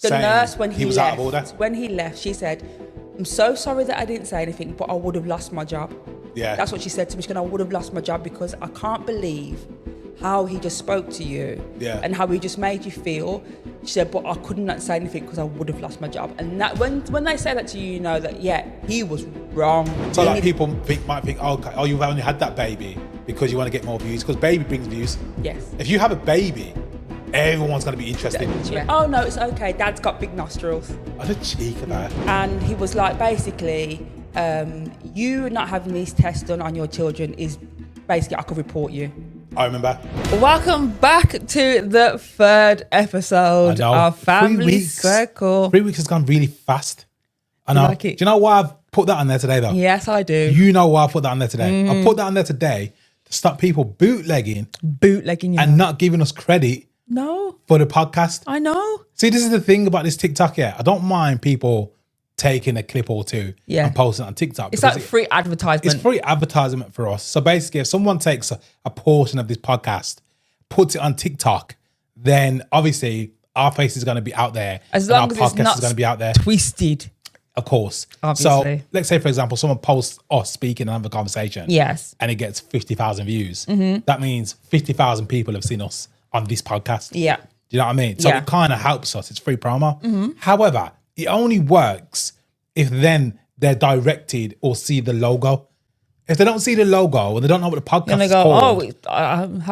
The nurse, when he was out of order. When he left, she said, "I'm so sorry that I didn't say anything, but I would have lost my job." Yeah. That's what she said to me. She said, "I would have lost my job because I can't believe how he just spoke to you and how he just made you feel." She said, "But I could not say anything because I would have lost my job." And that when they say that to you, you know that he was wrong. So like people might think, oh, you've only had that baby because you want to get more views, because baby brings views. Yes. If you have a baby, everyone's going to be interested. Yeah. Oh no, it's okay. Dad's got big nostrils. Oh, the cheek of that. And he was like, basically, you not having these tests done on your children is basically, I could report you. I remember. Welcome back to the third episode of Family Circle. 3 weeks has gone really fast. I know. Like it? Do you know why I've put that on there today though? Yes, I do. You know why I put that on there today? I put that on there today to stop people bootlegging and not giving us credit for the podcast. I know. See, this is the thing about this TikTok here. I don't mind people taking a clip or two and posting it on TikTok. It's like free advertisement. It's free advertisement for us. So basically, if someone takes a portion of this podcast, puts it on TikTok, then obviously our face is going to be out there. As long as our it's podcast not is going to be out there. Twisted. Of course. Obviously. So let's say, for example, someone posts us speaking and having a conversation. Yes. And it gets 50,000 views. That means 50,000 people have seen us on this podcast. Yeah. Do you know what I mean? So it kind of helps us. It's free promo. However, it only works if then they're directed or see the logo. If they don't see the logo and they don't know what the podcast is called,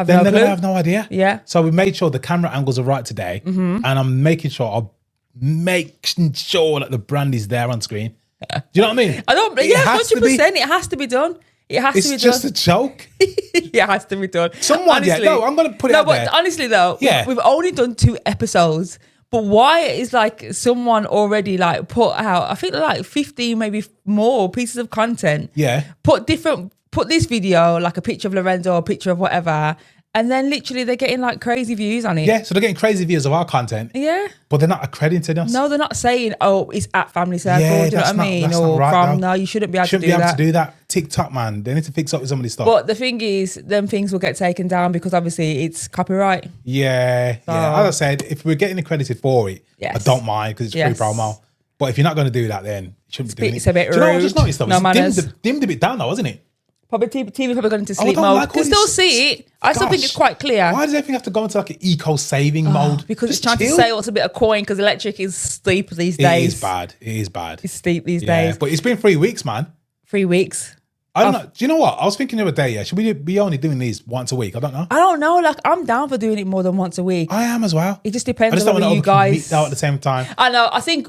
they're going to have no idea. Yeah. So we made sure the camera angles are right today, and I'm making sure that the brand is there on screen. Do you know what I mean? 100%. It has to be done. It has to be done. It's just a joke. It has to be done. I'm going to put it out there. No, but honestly though, we've only done 2 episodes. But why is like someone already like put out, I think like 15, maybe more pieces of content. Yeah. Put this video, like a picture of Lorenzo, a picture of whatever. And then literally they're getting like crazy views on it. Yeah, so they're getting crazy views of our content. Yeah. But they're not accrediting us. No, they're not saying, oh, it's at Family Circle. Yeah, do you know what I mean? That's or not right, from, no, you shouldn't be able to do that. TikTok, man, they need to fix up with some of this stuff. But the thing is, them things will get taken down because obviously it's copyright. Yeah. As I said, if we're getting accredited for it, I don't mind because it's free promo. But if you're not going to do that, then you shouldn't be doing it. It's a bit rude. Do you know what I just noticed though? No manners. Dimmed a bit down though, wasn't it? Probably TV probably gone into sleep mode. You can still see it. I still think it's quite clear. Why does everything have to go into like an eco-saving mode? Because it's trying to save us a bit of coin because electric is steep these days. It is bad. It's steep these days. But it's been 3 weeks, man. 3 weeks. I don't know. Do you know what? I was thinking the other day, should we be only doing these once a week? I don't know. I don't know. Like, I'm down for doing it more than once a week. I am as well. It just depends on whether you guys... out at the same time. I know. I think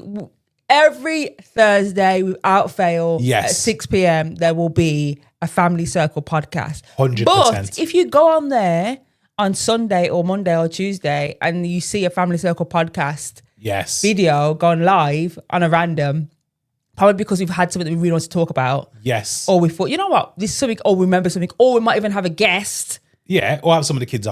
every Thursday without fail at 6 p.m. there will be a Family Circle podcast. 100%. But if you go on there on Sunday or Monday or Tuesday and you see a Family Circle podcast video gone live on a random, probably because we've had something that we really want to talk about. Yes. Or we thought, you know what, this is something, or remember something, or we might even have a guest. Yeah, or have some of the kids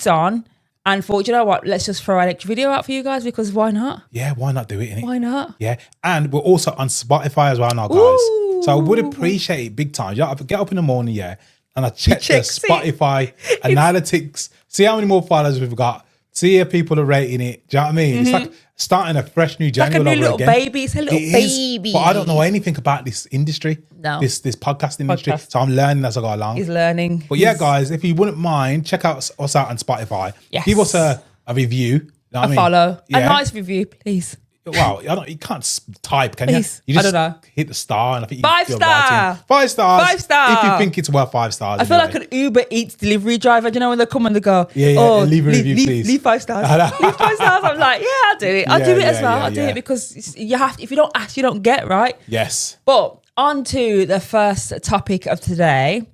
on. And thought, you know what, let's just throw an extra video out for you guys because why not? Yeah, why not do it, innit? Why not? Yeah, and we're also on Spotify as well now, guys. Ooh. So I would appreciate it big time. I get up in the morning, and I check the Spotify analytics, see how many more followers we've got, see if people are rating it. Do you know what I mean? It's like starting a fresh new journey all over again. It's a little baby. But I don't know anything about this industry. No. This podcast industry. So I'm learning as I go along. He's learning. But guys, if you wouldn't mind, check out us out on Spotify. Yes. Give us a review. You know what I mean? Follow. A nice review, please. Wow, you can't type, can you? Please. You just I don't know. hit the star and I think you 5 feel star. right 5 stars. 5 star. If you think it's worth 5 stars. I feel like an Uber Eats delivery driver. Do you know when they come and they go, leave a review, please. Leave 5 stars. Leave 5 stars. I'm like, I'll do it. I'll do it as well. I'll do it because you have to, if you don't ask, you don't get, right? Yes. But on to the first topic of today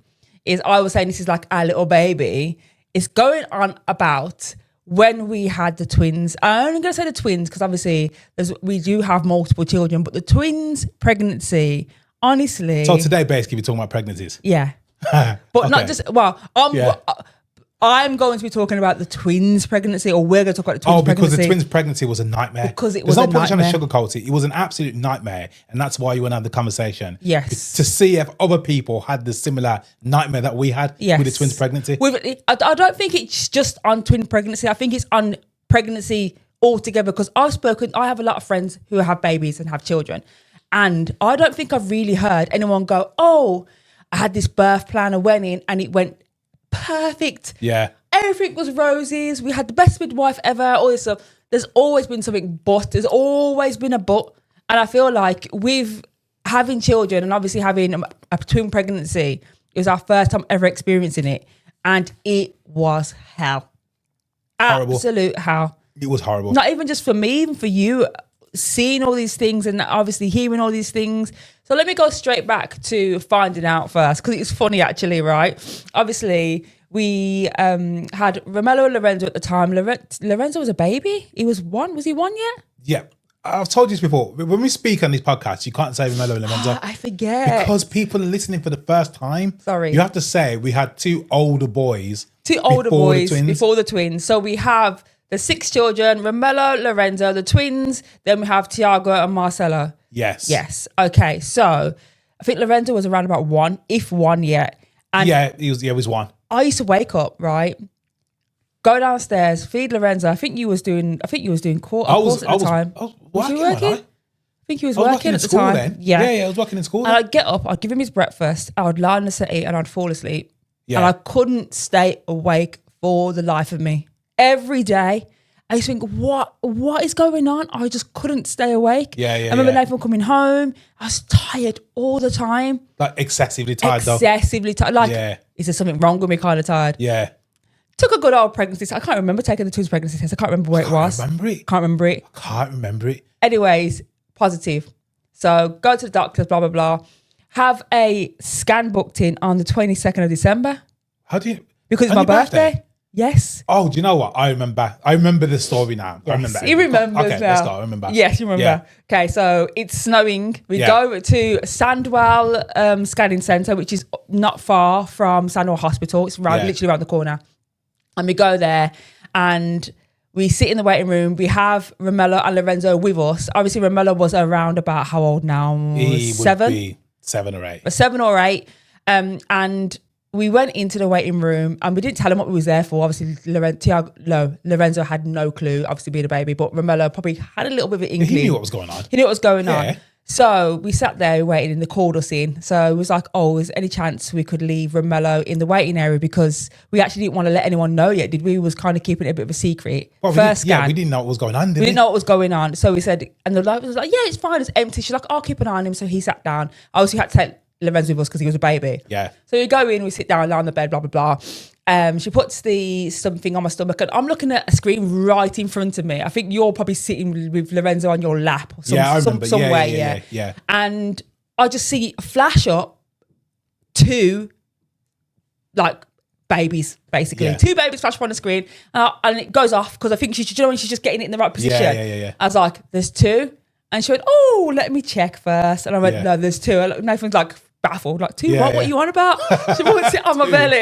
is, I was saying this is like our little baby. It's going on about when we had the twins. I'm only going to say the twins because obviously we do have multiple children, but the twins pregnancy, honestly. So today basically we're talking about pregnancies. Yeah. But not just, I'm going to be talking about the twins pregnancy, or we're going to talk about the twins pregnancy. Oh, because the twins pregnancy was a nightmare. Because it was a nightmare. There's no point trying to sugarcoat it. It was an absolute nightmare. And that's why you want to have the conversation. Yes. To see if other people had the similar nightmare that we had with the twins pregnancy. I don't think it's just on twin pregnancy. I think it's on pregnancy all together, because I have a lot of friends who have babies and have children, and I don't think I've really heard anyone go, oh, I had this birth plan, a wedding, and it went perfect. Yeah. Everything was roses. We had the best midwife ever, all this stuff. There's always been something but. There's always been a but. And I feel like with having children and obviously having a twin pregnancy, it was our first time ever experiencing it. And it was hell. Horrible. Absolute hell. It was horrible. Not even just for me, even for you, seeing all these things and obviously hearing all these things. So let me go straight back to finding out first, because it's funny actually, right? Obviously, we had Romello and Lorenzo at the time. Lorenzo was a baby. He was one. Was he one yet? Yeah. I've told you this before. When we speak on these podcasts, you can't say Romello and Lorenzo. I forget. Because people are listening for the first time. Sorry. You have to say we had two older boys. Before the twins. So we have the 6 children, Romello, Lorenzo, the twins. Then we have Tiago and Marcelo. Yes. Yes. Okay. So I think Lorenzo was around about 1, if 1 yet. And he was 1. I used to wake up, right? Go downstairs, feed Lorenzo. I think you was doing course at the time. I was working, was you working? I think he was working at the time. Then. Yeah, I was working in school. And I'd get up, I'd give him his breakfast, I would lie on the settee and I'd fall asleep. Yeah. And I couldn't stay awake for the life of me. Every day, I used to think, what is going on? I just couldn't stay awake. I remember Nathan coming home. I was tired all the time. Like excessively tired though. Excessively tired. Like, is there something wrong with me kind of tired? Yeah. Took a good old pregnancy test. I can't remember taking the twins pregnancy test. I can't remember where it was. Can't remember it. Anyways, positive. So go to the doctors, blah, blah, blah. Have a scan booked in on the 22nd of December. How do you? Because it's my birthday. Yes. Oh, do you know what? I remember the story now. Yes. I remember. He remembers okay, now. let's go. I remember. Yes, you remember. Yeah. Okay, so it's snowing. We go to Sandwell Scanning Centre, which is not far from Sandwell Hospital. It's literally around the corner. And we go there and we sit in the waiting room. We have Romello and Lorenzo with us. Obviously, Romello was around about how old now? He 7? would be 7 or 8. 7 or 8. And we went into the waiting room and we didn't tell him what we was there for. Obviously, Lorenzo had no clue, obviously being a baby, but Romello probably had a little bit of an inkling. He knew what was going on. He knew what was going on. So we sat there waiting and they called us in. So it was like, oh, is there any chance we could leave Romello in the waiting area, because we actually didn't want to let anyone know yet, did we? We was kind of keeping it a bit of a secret. Well, we didn't know what was going on, did we? We didn't know what was going on. So we said, and the light was like, yeah, it's fine, it's empty. She's like, I'll keep an eye on him. So he sat down. Obviously had to take Lorenzo with us because he was a baby. Yeah. So we go in, we sit down, lie on the bed, blah, blah, blah. She puts something on my stomach and I'm looking at a screen right in front of me. I think you're probably sitting with Lorenzo on your lap or I remember. somewhere. Yeah. And I just see a flash up 2 like babies, basically. Yeah. 2 babies flash up on the screen and it goes off because I think she's just getting it in the right position. Yeah. I was like, there's 2. And she went, oh, let me check first. And I went, no, there's 2. Nathan's like, baffled, like, 2 what? What are you on about? She puts it on my belly.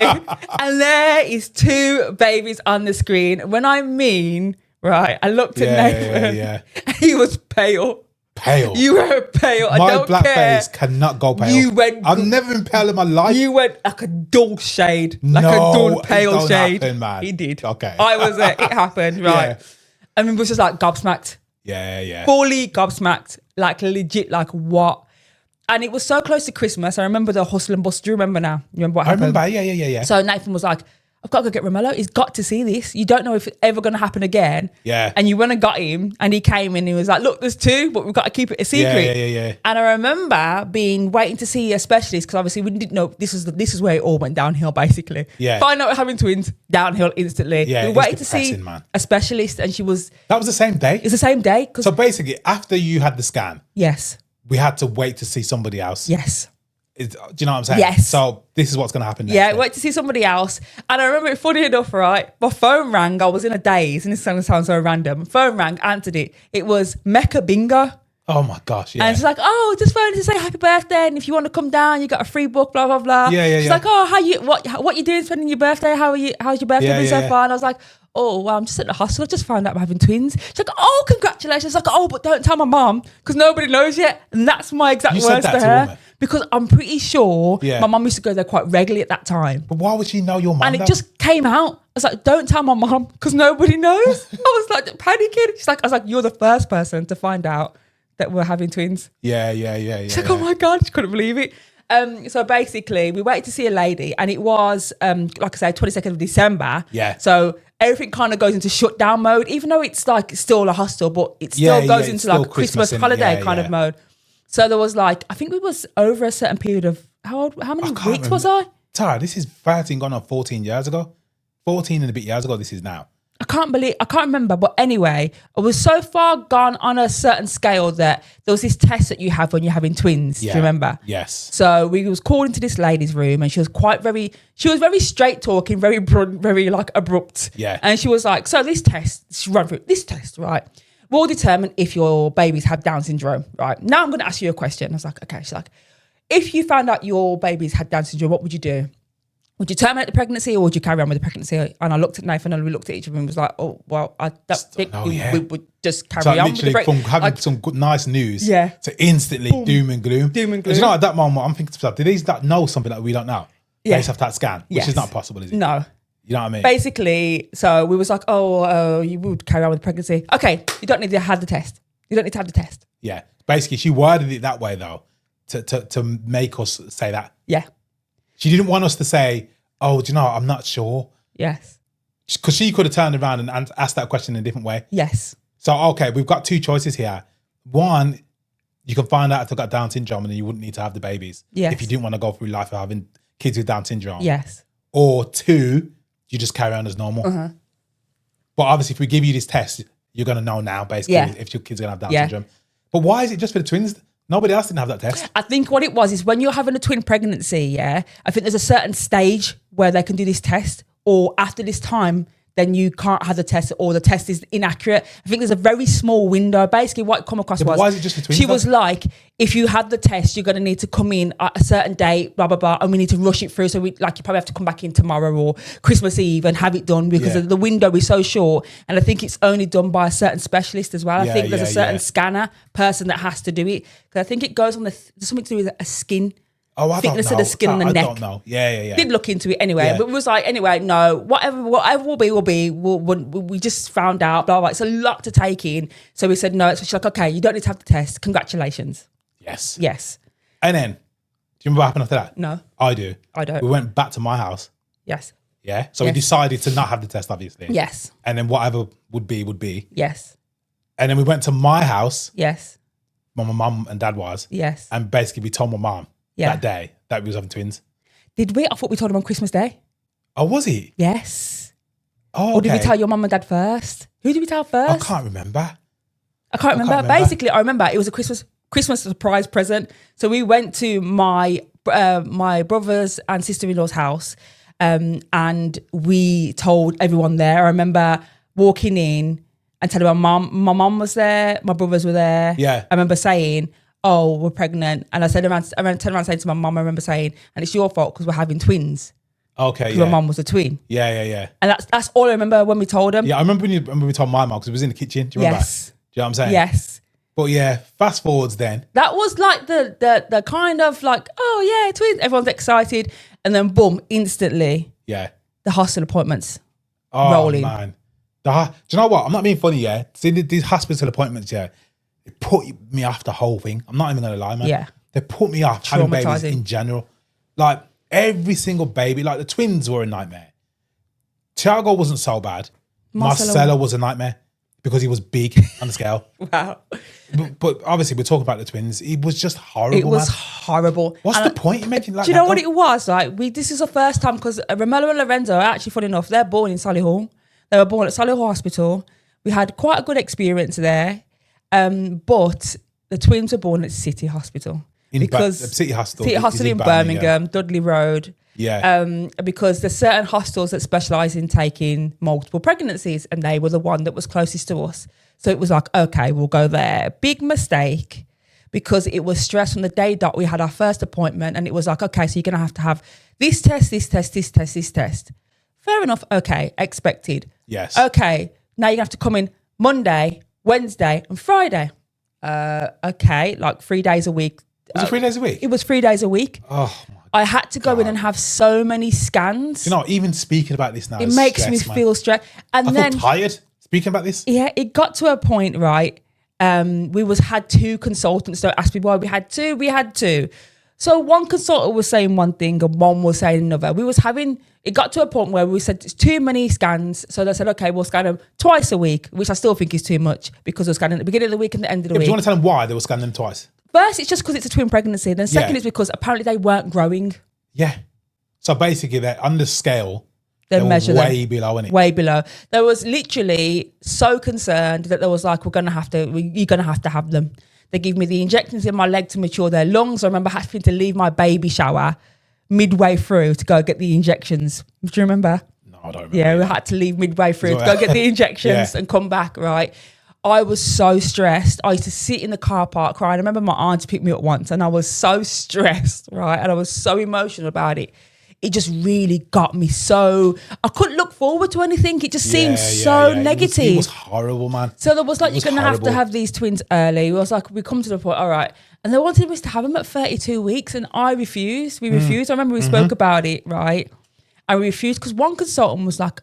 And there is 2 babies on the screen. When I mean, right, I looked at Nathan. And he was pale. Pale. You were pale. I my don't black care. face cannot go pale. You went. I've never been pale in my life. You went like a dull shade. Like a dull pale shade. Happen, man. He did. Okay. I was it. It happened, right. I mean, it was just like gobsmacked. Yeah. Fully gobsmacked. Like legit, like what? And it was so close to Christmas. I remember the hustle and bustle. Do you remember now? You remember what happened? I remember, yeah. So Nathan was like, I've got to go get Romello. He's got to see this. You don't know if it's ever going to happen again. Yeah. And you went and got him and he came in and he was like, look, there's 2, but we've got to keep it a secret. Yeah. And I remember waiting to see a specialist because obviously we didn't know this is where it all went downhill basically. Yeah. Find out we're having twins, downhill instantly. Yeah, we waited to see a specialist and she was... That was the same day? It's the same day. So basically, after you had the scan... Yes. We had to wait to see somebody else. Yes. Do you know what I'm saying? Yes. So this is what's going to happen next. Yeah, wait to see somebody else. And I remember, funny enough, right? My phone rang. I was in a daze, and this sounds so random. Phone rang, answered it. It was Mecca Bingo. Oh my gosh, yeah. And she's like, oh, just phone to say happy birthday. And if you want to come down, you got a free book, blah, blah, blah. Yeah. She's like, oh, what you doing spending your birthday? How's your birthday been so far? And I was like, oh, well, I'm just at the hospital. I just found out I'm having twins. She's like, oh, congratulations. Like, oh, but don't tell my mom because nobody knows yet. And that's my exact words to her. because I'm pretty sure Yeah. my mum used to go there quite regularly at that time. But why would she know your mum? And it though? just came out. I was like, don't tell my mum because nobody knows. I was like panicking. I was like, you're the first person to find out that we're having twins. Yeah. She's like, oh my God, she couldn't believe it. So basically, we waited to see a lady, and it was, like I said, 22nd of December. Yeah. So everything kind of goes into shutdown mode, even though it's like still a hostel, but it still goes into like Christmas holiday kind of mode. So there was like, I think we was over a certain period of, how many weeks was I? Tara, this is 13 gone on 14 years ago. 14 and a bit years ago, this is now. I can't remember. But anyway, I was so far gone on a certain scale that there was this test that you have when you're having twins. Yeah. Do you remember? Yes. So we was called into this lady's room, and she was very straight talking, very like abrupt. Yeah. And she was like, so this test, she ran through this test, right? Will determine if your babies have Down syndrome, right? Now I'm going to ask you a question. I was like, okay. She's like, if you found out your babies had Down syndrome, what would you do? Would you terminate the pregnancy or would you carry on with the pregnancy? And I looked at Nathan and we looked at each of them and was like, oh, well, I don't think we would just carry on with the pregnancy. From having some good, nice news to instantly doom and gloom. Doom and gloom. Because you know, at that moment, I'm thinking to myself, do these that know something that we don't know? Yeah. Based off that scan, which is not possible, is it? No. You know what I mean? Basically, so we was like, you would carry on with the pregnancy. Okay, you don't need to have the test. You don't need to have the test. Yeah. Basically, she worded it that way, though, to make us say that. Yeah. She didn't want us to say, oh, do you know, I'm not sure. Yes. Because she could have turned around and asked that question in a different way. Yes. So, okay, we've got two choices here. One, you can find out if they've got Down syndrome and then you wouldn't need to have the babies. Yes. If you didn't want to go through life of having kids with Down syndrome. Yes. Or two, you just carry on as normal. But obviously, if we give you this test, you're going to know now, basically, if your kid's going to have Down syndrome. But why is it just for the twins? Nobody else didn't have that test. I think what it was is when you're having a twin pregnancy, I think there's a certain stage where they can do this test, or after this time, then you can't have the test or the test is inaccurate. I think there's a very small window. Basically, what it come across was, why is it just for twins? She was like, if you had the test, you're going to need to come in at a certain date, blah, blah, blah, and we need to rush it through. So you probably have to come back in tomorrow or Christmas Eve and have it done because the window is so short. And I think it's only done by a certain specialist as well. I think there's a certain scanner person that has to do it. Because I think it goes on there's something to do with a skin. Oh, I thickness don't know. of the skin on the neck. I don't know. Yeah. Did look into it anyway, but it was like, anyway, no, whatever will be. We just found out, blah, blah. It's a lot to take in. So we said no. So she's like, okay, you don't need to have the test. Congratulations. Yes. And then, do you remember what happened after that? No. I do. I don't. We went back to my house. Yes. Yeah. So we decided to not have the test, obviously. Yes. And then whatever would be. Yes. And then we went to my house. Yes. Where my mum and dad was. Yes. And basically we told my mum that day that we was having twins. Did we? I thought we told them on Christmas Day. Oh, was he? Yes. Oh, or did we tell your mum and dad first? Who did we tell first? I can't remember. Basically, I remember it was a Christmas surprise present. So we went to my brother's and sister-in-law's house, and we told everyone there. I remember walking in and telling my mum was there, my brothers were there. Yeah. I remember saying, oh, we're pregnant. And I turned around saying to my mum, I remember saying, and it's your fault because we're having twins. Okay, Because my mum was a twin. Yeah. And that's all I remember when we told them. Yeah, I remember when we told my mum because it was in the kitchen. Do you remember? Yes. Do you know what I'm saying? Yes. But yeah, fast forwards then. That was like the kind of like, oh yeah, twins. Everyone's excited. And then boom, instantly. Yeah. The hospital appointments rolling. Man. Do you know what? I'm not being funny, yeah. See, these hospital appointments, yeah, it put me off the whole thing. I'm not even going to lie, man. Yeah. They put me off having babies in general. Like, every single baby, like the twins were a nightmare. Tiago wasn't so bad. Marcelo was a nightmare because he was big on the scale. Wow. But obviously, we're talking about the twins. It was just horrible. It was horrible. What's the point in making like that? Do you know what it was? Like, this is the first time because Romello and Lorenzo are actually, funny enough, they're born in Solihull. They were born at Solihull Hospital. We had quite a good experience there. But the twins were born at City Hospital. City Hospital in Birmingham, Dudley Road. Yeah. Because there's certain hostels that specialise in taking multiple pregnancies, and they were the one that was closest to us. So it was like, okay, we'll go there. Big mistake, because it was stressed from the day that we had our first appointment, and it was like, okay, so you're going to have this test, this test, this test, this test. Fair enough. Okay, expected. Yes. Okay, now you're going to have to come in Monday, Wednesday and Friday. Okay, like 3 days a week Was it 3 days a week? It was 3 days a week. Oh my I had to go in and have so many scans. You know, even speaking about this now, it makes me feel stressed. And I then feel tired speaking about this. Yeah, it got to a point, right? We had 2 consultants. Don't ask me why we had 2. We had 2. So one consultant was saying one thing and one was saying another. It got to a point where we said it's too many scans. So they said, okay, we'll scan them twice a week, which I still think is too much because we're scanning at the beginning of the week and the end of the week. Do you want to tell them why they were scanning them twice? First, it's just because it's a twin pregnancy. Then second, it's because apparently they weren't growing. Yeah. So basically, they're under scale. They measure way below, innit? Way below. They was literally so concerned that they was like, you're going to have to have them. They give me the injections in my leg to mature their lungs. I remember having to leave my baby shower midway through to go get the injections. Do you remember? No, I don't remember. Yeah, we had to leave midway through to go get the injections and come back, right? I was so stressed. I used to sit in the car park crying. I remember my aunt picked me up once and I was so stressed, right? And I was so emotional about it. It just really got me so... I couldn't look forward to anything. It just seemed so negative. It was horrible, man. So there was like, you're going to have these twins early. It was like, we come to the point, all right. And they wanted us to have them at 32 weeks and I refused. We refused. I remember we spoke about it, right? I refused because one consultant was like,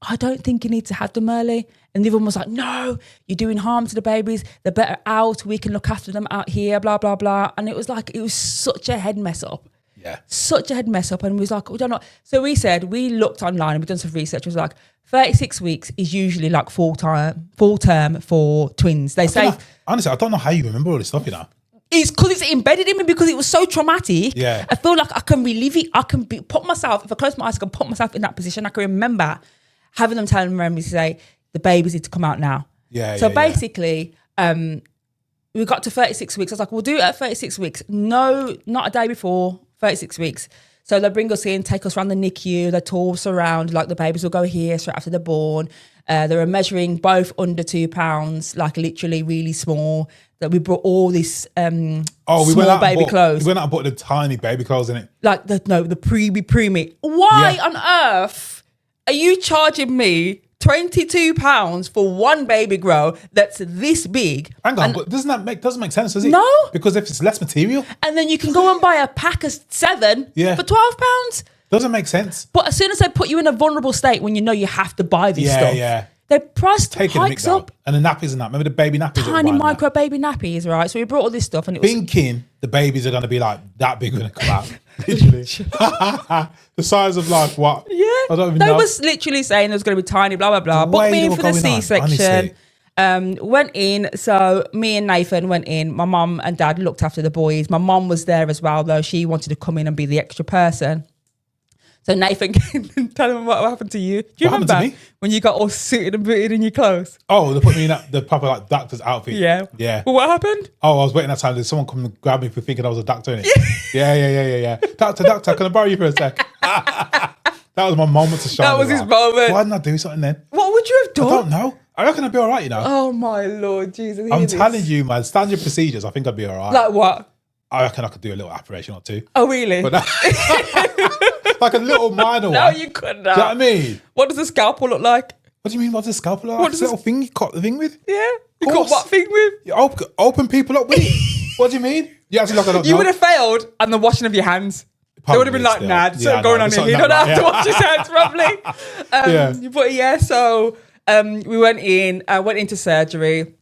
I don't think you need to have them early. And the other one was like, no, you're doing harm to the babies. They're better out. We can look after them out here, blah, blah, blah. And it was like, it was such a head mess up. Yeah. Such a head mess up. And we was like, we don't know. So we said, we looked online and we've done some research. It was like 36 weeks is usually like full term for twins. They say. Honestly, I don't know how you remember all this stuff, you know. It's because it's embedded in me because it was so traumatic. Yeah. I feel like I can relive it. I can put myself, if I close my eyes, I can put myself in that position. I can remember having them telling me to say, the babies need to come out now. Yeah. So basically, we got to 36 weeks. I was like, we'll do it at 36 weeks. No, not a day before, 36 weeks. So they bring us in, take us around the NICU, they tour us around, like the babies will go here straight after they're born. They were measuring both under 2 pounds, like literally really small. That we brought all this small baby clothes. We went out and bought the tiny baby clothes in it. Like the preemie. Why on earth are you charging me £22 for one baby grow that's this big? Hang on, but doesn't make sense, does it? No. Because if it's less material. And then you can go and buy a pack of 7 for £12. Doesn't make sense. But as soon as they put you in a vulnerable state when you know you have to buy this stuff, their price hikes up. And the nappies and that. Remember the baby nappies? Tiny micro baby nappies, right? So we brought all this stuff and it was... Thinking the babies are going to be like that big when they come out. Literally. The size of like what? Yeah. I don't even they know. was literally saying it was going to be tiny, blah, blah, blah. Booked me in for the C-section. Went in. So me and Nathan went in. My mum and dad looked after the boys. My mum was there as well, though. She wanted to come in and be the extra person. So Nathan came and tell him what happened to you. Do you remember when you got all suited and booted in your clothes? Oh, they put me in the proper like doctor's outfit. Yeah. Yeah. But what happened? Oh, I was waiting that time. Did someone come and grab me for thinking I was a doctor? Innit? Yeah. Doctor, can I borrow you for a sec? That was my moment to shine. That was his moment. Why didn't I do something then? What would you have done? I don't know. I reckon I'd be all right, you know. Oh my Lord Jesus. I'm telling you, man, standard procedures, I think I'd be all right. Like what? I reckon I could do a little operation or two. Oh, really? But like a little minor one. No, you couldn't. Do you know what I mean? What does a scalpel look like? What do you mean, what's a scalpel look like? What little thing you cut the thing with? Yeah. You cut what thing with? You open people up with it. What do you mean? You actually look at You would have failed on the washing of your hands. They would have been like, nah, going on here. You don't have to wash your hands properly. But yeah, so we went into surgery.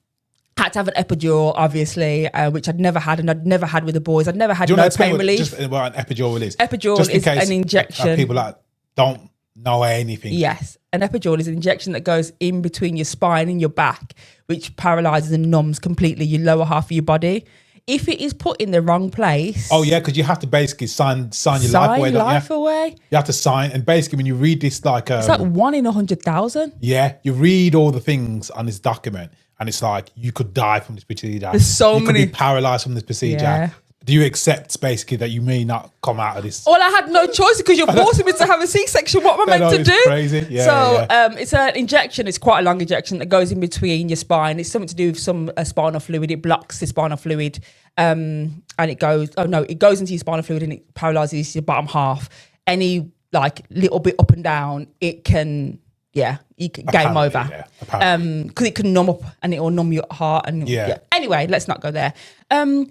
Had to have an epidural, obviously, which I'd never had, and I'd never had with the boys. I'd never had no pain relief. Just what an epidural is. Epidural is an injection. People that don't know anything. Yes, an epidural is an injection that goes in between your spine and your back, which paralyzes and numbs completely your lower half of your body. If it is put in the wrong place... Oh, yeah, because you have to basically sign your life away. You have to sign, and basically when you read this like... it's like 1 in 100,000. Yeah, you read all the things on this document, and it's like, you could die from this procedure. There's so many... You could be paralysed from this procedure. Yeah. Do you accept, basically, that you may not come out of this? Well, I had no choice because you're forcing me to have a C-section. What am I meant to do? Crazy. Yeah, so it's an injection. It's quite a long injection that goes in between your spine. It's something to do with some spinal fluid. It blocks the spinal fluid. And it goes into your spinal fluid and it paralyzes your bottom half. Any like little bit up and down, it can yeah, game over. Yeah, apparently. Because it can numb up and it will numb your heart. And Yeah. Anyway, let's not go there.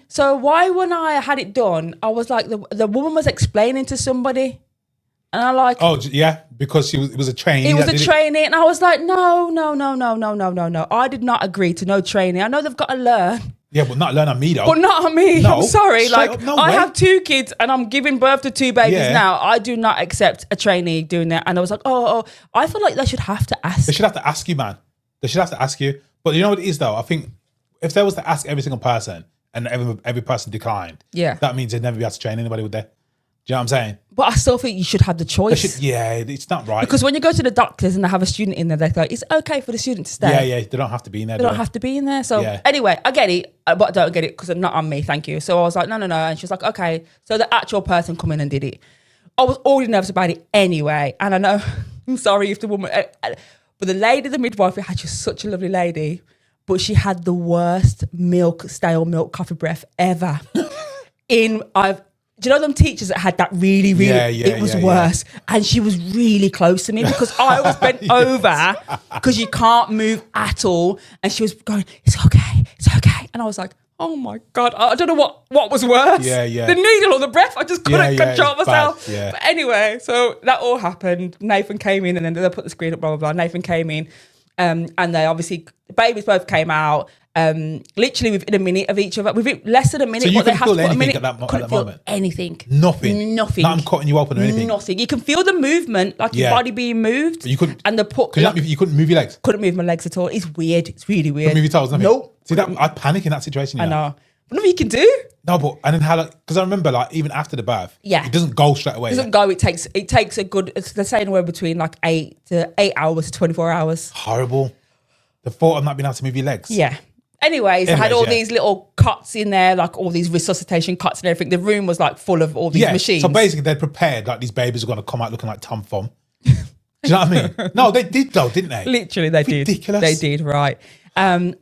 So why when I had it done, I was like, the woman was explaining to somebody. And I like... Oh, yeah, because it was a trainee. It was a trainee. And I was like, no. I did not agree to no training. I know they've got to learn. Yeah, but not learn on me, though. But not on me. No, I'm sorry. straight up, no I way. have 2 kids and I'm giving birth to 2 babies Yeah. now. I do not accept a trainee doing that. And I was like, I feel like they should have to ask. They should have to ask you, man. They should have to ask you. But you know what it is, though? I think if they was to ask every single person and every person declined, that means they'd never be able to train anybody, would they? Do you know what I'm saying? But I still think you should have the choice. It's not right. Because when you go to the doctors and they have a student in there, they go, it's okay for the student to stay. Yeah, they don't have to be in there. They don't have to be in there. So anyway, I get it, but I don't get it because it's not on me, thank you. So I was like, no. And she was like, okay. So the actual person come in and did it. I was already nervous about it anyway. And I know, I'm sorry if the woman, but the lady, the midwife, had just such a lovely lady, but she had the worst stale milk coffee breath ever. Do you know them teachers that had that really, it was worse. And she was really close to me because I was bent over because you can't move at all. And she was going, it's okay. And I was like, oh my God, I don't know what was worse. Yeah. The needle or the breath. I just couldn't control myself. Bad, yeah. But anyway, so that all happened. Nathan came in and then they put the screen up, blah, blah, blah. Nathan came in and they obviously, the babies both came out. Literally within a minute of each other, within less than a minute. So you but they couldn't have feel to put a anything minute. at that Couldn't feel moment? anything. Nothing. Not I'm cutting you open or anything. Nothing. You can feel the movement, like your body being moved. But you couldn't. And You couldn't move your legs. Couldn't move my legs at all. It's weird. It's really weird. Couldn't move your toes. Nothing. Nope. See that? I'd panic in that situation. I know. But nothing you can do. No, but and then how? Because I remember, like even after the birth, it doesn't go straight away. It doesn't go. It takes a good. They're saying anywhere between like 8 hours to 24 hours. Horrible. The thought of not being able to move your legs. Yeah. Anyways, I had all these little cots in there, like all these resuscitation cots and everything. The room was like full of all these machines. So basically, they'd prepared like these babies were going to come out looking like Tom Thumb. Do you know what I mean? No, they did though, didn't they? Literally, they did. Ridiculous. They did, right. And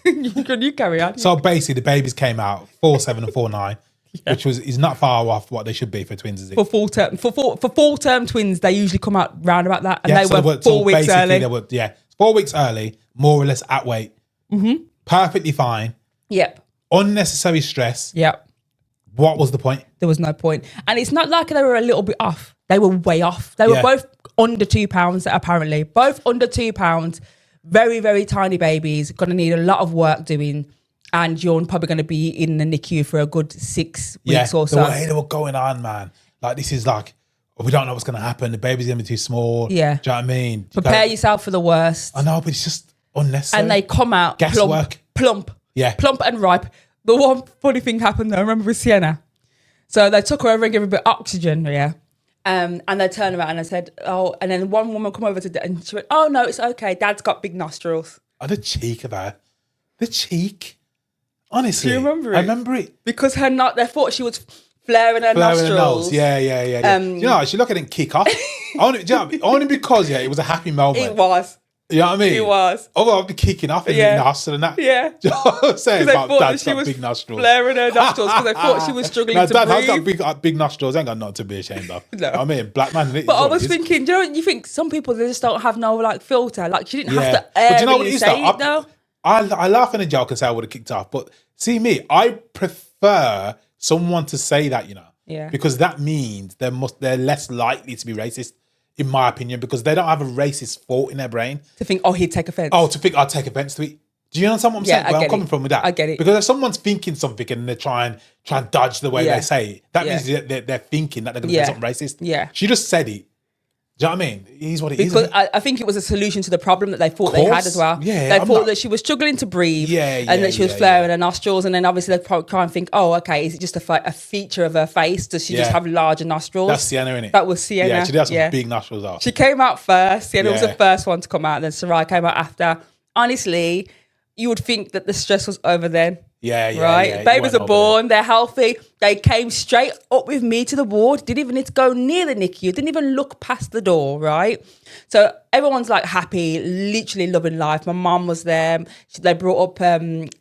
you carry on. So basically, the babies came out 4'7" and 4'9", which is not far off what they should be for twins, is it? For full term twins, they usually come out round about that, and they were 4 weeks early. They were 4 weeks early, more or less at weight. Mm-hmm. Perfectly fine. Yep. Unnecessary stress. Yep. What was the point? There was no point. And it's not like they were a little bit off. They were way off. They were both under 2 pounds, apparently. Both under 2 pounds. Very, very tiny babies. Going to need a lot of work doing. And you're probably going to be in the NICU for a good 6 weeks or so. The way they were going on, man. Like, this is like, we don't know what's going to happen. The baby's going to be too small. Yeah. Do you know what I mean? Prepare yourself for the worst. I know, but it's just unnecessary. And they come out plump. Yeah. Plump and ripe. The one funny thing happened though, I remember with Sienna. So they took her over and gave her a bit of oxygen, and they turned around and I said, oh, and then one woman come over to and she went, oh no, it's okay. Dad's got big nostrils. Oh, the cheek of her. The cheek. Honestly. Do you remember it? I remember it. Because they thought she was flaring her nostrils. Yeah. You know, she looked at it kick off. only because it was a happy moment. It was. You know what I mean? It was. Although I'd be kicking off in the nostril and that. Yeah. Do you know what I'm saying? Because they thought that she was big nostrils. flaring her nostrils because they thought she was struggling to Dad breathe. has got big nostrils. I ain't got nothing to be ashamed of. No. I mean, black man. But I was thinking, do you know what you think? Some people, they just don't have no like filter. Like she didn't have to air say it though. I laugh and a joke and say I would have kicked off. But see me, I prefer someone to say that, because that means they're less likely to be racist. In my opinion, because they don't have a racist thought in their brain. To think, he'd take offence. To think I'd take offence to it. Do you understand what I'm saying? Where I'm coming from with that? I get it. Because if someone's thinking something and they try and dodge the way they say it, that means they're thinking that they're going to say something racist. Yeah. She just said it. Do you know what I mean? It is what it is. Because I think it was a solution to the problem that they thought they had as well. Yeah, they thought that she was struggling to breathe and that she was flaring her nostrils. And then obviously they probably try and think, is it just a feature of her face? Does she just have larger nostrils? That's Sienna, innit? That was Sienna. Yeah, she does have some big nostrils out. She came out first. Sienna was the first one to come out. And then Sarai came out after. Honestly, you would think that the stress was over then. Right? Babies are born, they're healthy. They came straight up with me to the ward, didn't even need to go near the NICU, didn't even look past the door, right? So everyone's like happy, literally loving life. My mum was there. They brought up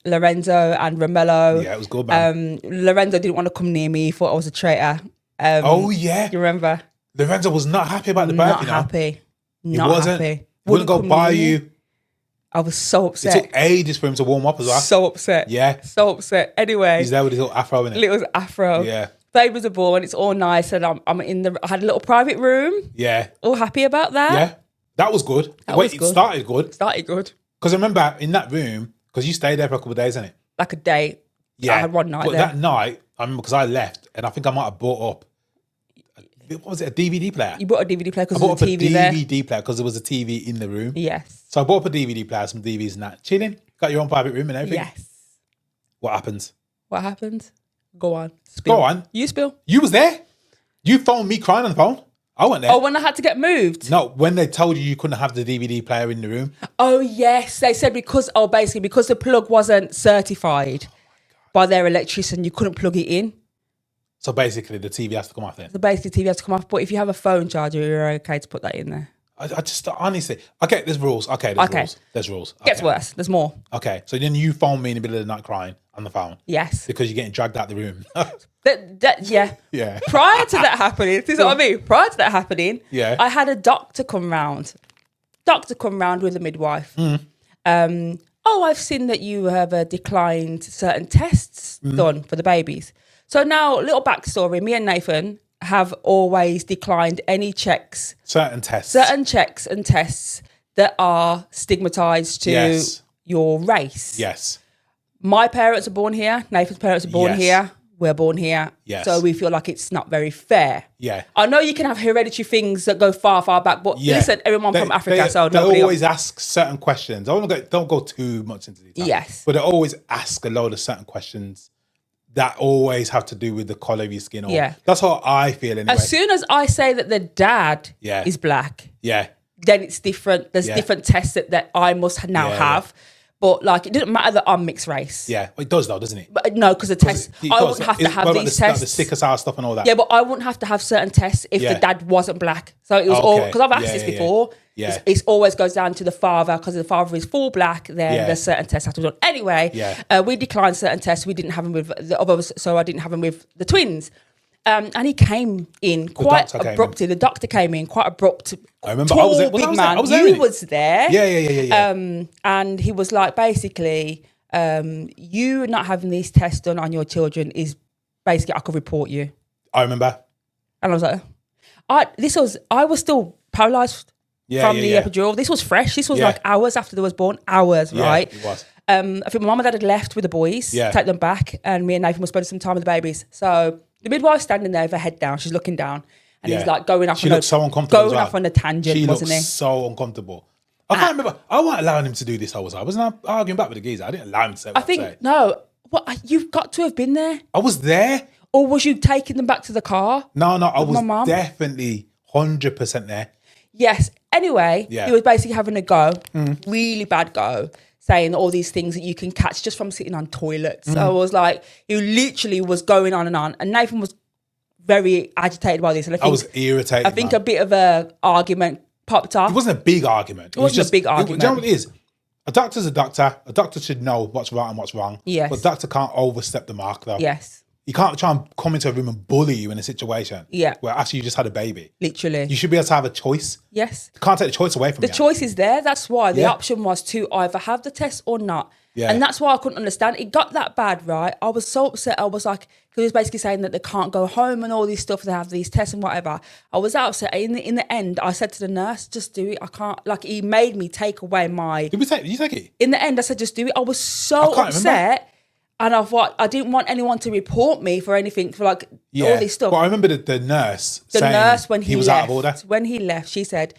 Lorenzo and Romello. Yeah, it was good, man. Lorenzo didn't want to come near me, he thought I was a traitor. You You remember? Lorenzo was not happy about the birth, Not happy. Not wasn't. happy. He wouldn't go come buy near me. you. I was so It upset. took ages for him to warm up as well. So upset. Yeah. So upset. Anyway. He's there with his little afro in it. Little afro. Yeah. Babies are born. It's all nice. And I'm in I had a little private room. Yeah. All happy about that. Yeah. That was good. Was good. It started good. Started good. Because I remember in that room, because you stayed there for a couple of days, didn't it? Like a day. Yeah. I had one night but there. that night, I remember because I left and I think I might have bought up, what was it, a DVD player? You bought a DVD player I because bought there was up a a TV there. DVD player because there was a TV in the room. Yes. So I bought up a DVD player, some DVDs and that. Chilling. Got your own private room and everything. Yes. What happens? What happened? Go on. Spill. Go on. You spill. You was there. You phoned me crying on the phone. I went there. Oh, when I had to get moved? No, when they told you couldn't have the DVD player in the room. Oh, yes. They said basically because the plug wasn't certified by their electrician, you couldn't plug it in. So basically the TV has to come off then. So basically, TV has to come off. But if you have a phone charger, you're okay to put that in there. I just honestly, okay, there's rules. Okay, there's rules. Okay. Gets worse. There's more. Okay, so then you phone me in the middle of the night crying on the phone. Yes. Because you're getting dragged out the room. Yeah. Yeah. Prior to that happening, this is what I mean. Prior to that happening, Yeah. I had a doctor come round. With a midwife. I've seen that you have declined certain tests done for the babies. So now, little backstory, me and Nathan have always declined any checks. Certain tests and tests that are stigmatized to Yes. your race. Yes. My parents are born here. Nathan's parents are born Yes. here. We're born here. Yes. So we feel like it's not very fair. Yeah. I know you can have hereditary things that go far, far back, but Yeah. listen, everyone from Africa, so they nobody... always ask certain questions. Don't go too much into detail. Yes. But they always ask a load of certain questions that always have to do with the colour of your skin. Or, Yeah. That's how I feel anyway. As soon as I say that the dad Yeah. is black, Yeah. then it's different. There's Yeah. different tests that I must now Yeah, have. But like, it doesn't matter that I'm mixed race. Yeah. Well, it does though, doesn't it? But no, because the tests, I wouldn't have to have What about these the, like tests. the sickle cell stuff and all that. Yeah, but I wouldn't have to have certain tests if Yeah. the dad wasn't black. So it was all, Okay. because I've asked Yeah, this yeah, before. yeah. It's always goes down to the father, because if the father is full black, then Yeah. there's certain tests have to be done. Anyway, Yeah. We declined certain tests. We didn't have them with the others, so I didn't have them with the twins. And he came in quite doctor came abruptly. The doctor came in quite abrupt. I remember. Tall, I was there. big I was man. there. I was there. You innit? was there. Yeah. And he was like, basically, you not having these tests done on your children is basically, I could report you. I remember. And I was like, I was still paralyzed from the epidural. This was fresh. This was like hours after they was born. Hours, right? It was. I think my mum and dad had left with the boys to take them back, and me and Nathan were spending some time with the babies. So the midwife's standing there with her head down. She's looking down, and he's like going off. She looked so uncomfortable. Going off on a tangent, wasn't he? She looked so uncomfortable. I can't remember. I wasn't allowing him to do this. I wasn't arguing back with the geezer. I didn't allow him to say what I think say. no. What you've got to have been there, I was there. or was you taking them back to the car? No, I my mum? was definitely 100% there. Yes. Anyway, Yeah. he was basically having a go, really bad go, saying all these things that you can catch just from sitting on toilets. So I was like, he literally was going on, and Nathan was very agitated by this. And I was irritated. I think a bit of a argument popped up. It wasn't a big argument. It was wasn't a big argument. Do you know what it is? A doctor's a doctor. A doctor should know what's right and what's wrong. Yes. But a doctor can't overstep the mark, though. Yes. You can't try and come into a room and bully you in a situation. Yeah. Where actually you just had a baby. Literally. You should be able to have a choice. Yes. You can't take the choice away from you. The choice is there. That's why the Yeah. option was to either have the test or not. Yeah. And that's why I couldn't understand. It got that bad, right? I was so upset. I was like, because he was basically saying that they can't go home and all this stuff. They have these tests and whatever. I was upset. In the end, I said to the nurse, just do it. I can't, like, he made me take away my... Did you take it? In the end, I said, just do it. I was so I can't upset. And I thought, I didn't want anyone to report me for anything, for like all this stuff. But I remember the nurse The saying nurse, when he was left, out of order. when he left, she said,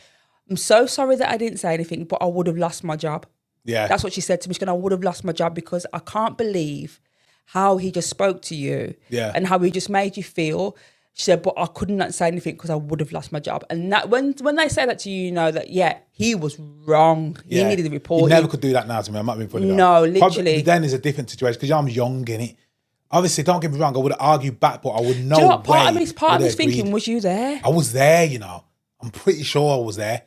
I'm so sorry that I didn't say anything, but I would have lost my job. Yeah. That's what she said to me. She said, I would have lost my job because I can't believe how he just spoke to you and how he just made you feel. She said, but I could not say anything because I would have lost my job. And that when they say that to you, you know that, he was wrong. He needed to report. You never could do that now to me. I'm not being funny. No, literally. Probably then is a different situation because I'm young in it. Obviously, don't get me wrong, I would have argued back, but I would know. Do you know what? Part of would me have thinking, agreed. was you there? I was there, you know. I'm pretty sure I was there.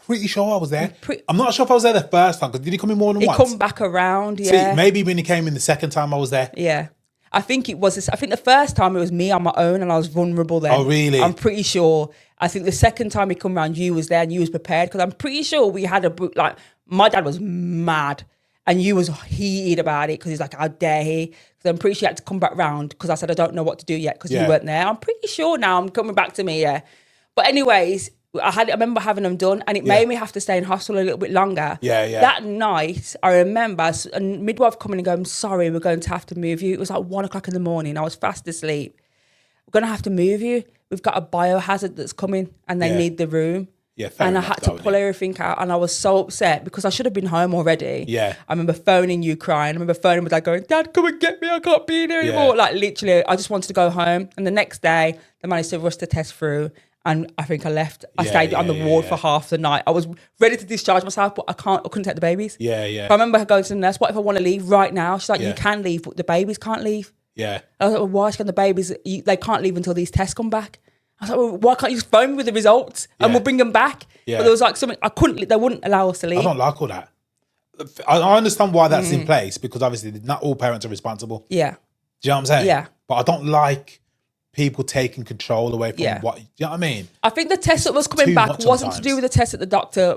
I'm not sure if I was there the first time because did he come in more than He once? come back around, yeah. See, maybe when he came in the second time I was there. Yeah. I think it was. I think the first time it was me on my own, and I was vulnerable then. Oh, really? I'm pretty sure. I think the second time he come around, you was there and you was prepared, because I'm pretty sure we had like my dad was mad and you was heated about it because he's like, how dare he? So I'm pretty sure he had to come back round because I said I don't know what to do yet because you weren't there. I'm pretty sure now. I'm coming back to me, yeah. But anyways, I remember having them done, and it made me have to stay in hospital a little bit longer. Yeah. That night, I remember a midwife coming and going, sorry, we're going to have to move you. It was like 1 o'clock in the morning. I was fast asleep. We're going to have to move you. We've got a biohazard that's coming and they need the room. Yeah, and I had to pull everything out, and I was so upset because I should have been home already. Yeah. I remember phoning you crying. I remember phoning my dad going, Dad, come and get me. I can't be in here anymore. Like literally, I just wanted to go home. And the next day, they managed to rush the test through. And I think I left. I stayed on the ward for half the night. I was ready to discharge myself, but I couldn't take the babies. Yeah. I remember going to the nurse, what if I want to leave right now? She's like, you can leave, but the babies can't leave. Yeah. I was like, well, why can the babies, they can't leave until these tests come back. I was like, well, why can't you just phone me with the results and we'll bring them back? Yeah. But there was like something, they wouldn't allow us to leave. I don't like all that. I understand why that's in place, because obviously not all parents are responsible. Yeah. Do you know what I'm saying? Yeah. But I don't like people taking control away from what, you know what I mean? I think the test that was coming back wasn't to do with the test that the doctor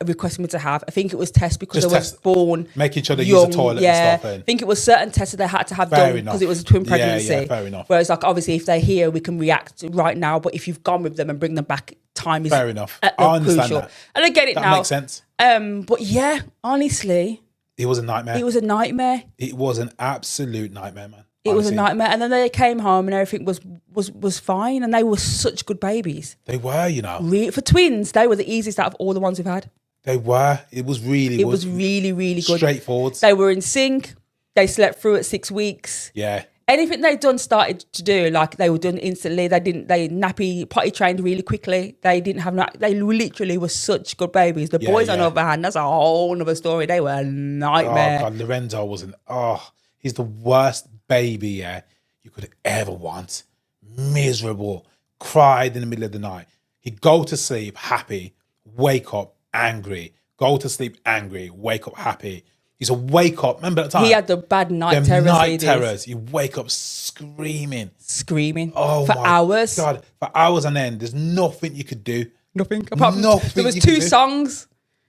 requested me to have. I think it was tests because I was born making sure they young, use the toilet and stuff. I think it was certain tests that they had to have done because it was a twin pregnancy. Yeah, fair enough. Whereas like obviously if they're here, we can react right now. But if you've gone with them and bring them back, time is fair enough. I understand crucial. that. And I get it that now. That makes sense. But yeah, honestly, it was a nightmare. It was a nightmare. It was an absolute nightmare, man. It was a nightmare. And then they came home and everything was fine. And they were such good babies. They were, you know. For twins, they were the easiest out of all the ones we've had. They were. It was really really good. Straightforward. They were in sync. They slept through at 6 weeks. Yeah. Anything they'd done started to do, like they were done instantly. They nappy potty trained really quickly. They didn't have they literally were such good babies. The boys on the other hand, that's a whole other story. They were a nightmare. Oh God, Lorenzo he's the worst baby you could ever want. Miserable. Cried in the middle of the night. He'd go to sleep happy, wake up angry. Go to sleep angry, wake up happy. He's a wake up. Remember that time? He had the bad night terrors. Night terrors. You wake up screaming. Oh, for hours. God, for hours on end. There's nothing you could do. Nothing. Apart from there was 2 songs.